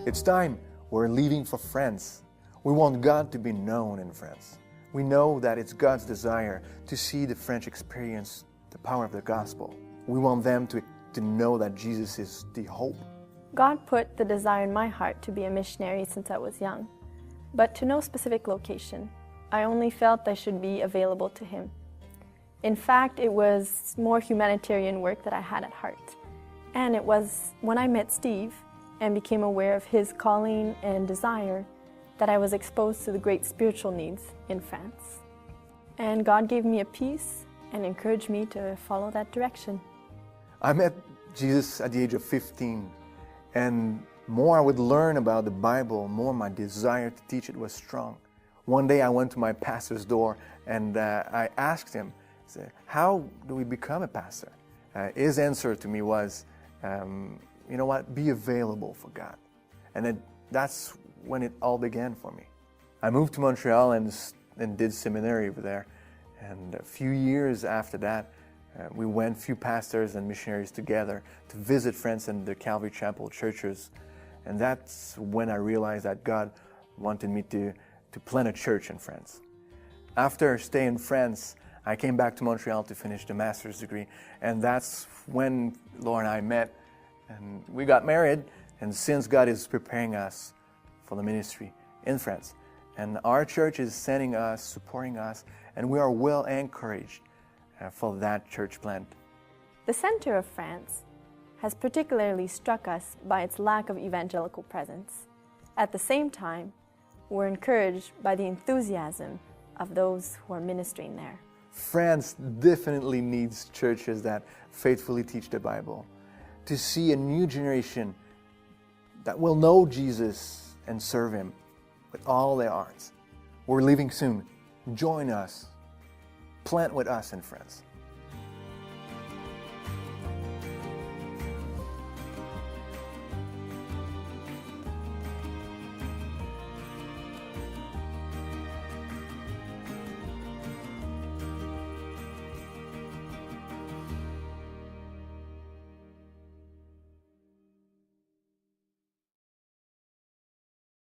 It's time we're leaving for France. We want God to be known in France. We know that it's God's desire to see the French experience the power of the gospel. We want them to know that Jesus is the hope. God put the desire in my heart to be a missionary since I was young, but to no specific location. I only felt I should be available to Him. In fact, it was more humanitarian work that I had at heart. And it was when I met Steve and became aware of his calling and desire that I was exposed to the great spiritual needs in France. And God gave me a peace and encouraged me to follow that direction. I met Jesus at the age of 15, and more I would learn about the Bible, more my desire to teach it was strong. One day I went to my pastor's door and I asked him, how do we become a pastor? His answer to me was, you know what, be available for God. And that's when it all began for me. I moved to Montreal and did seminary over there. And a few years after that, we went, few pastors and missionaries together to visit France and the Calvary Chapel churches. And that's when I realized that God wanted me to plant a church in France. After a stay in France, I came back to Montreal to finish the master's degree. And that's when Laura and I met. And we got married. And since God is preparing us for the ministry in France. And our church is sending us, supporting us, and we are well encouraged for that church plant. The center of France has particularly struck us by its lack of evangelical presence. At the same time, we're encouraged by the enthusiasm of those who are ministering there. France definitely needs churches that faithfully teach the Bible, to see a new generation that will know Jesus and serve Him with all their hearts. We're leaving soon. Join us. Plant with us in France.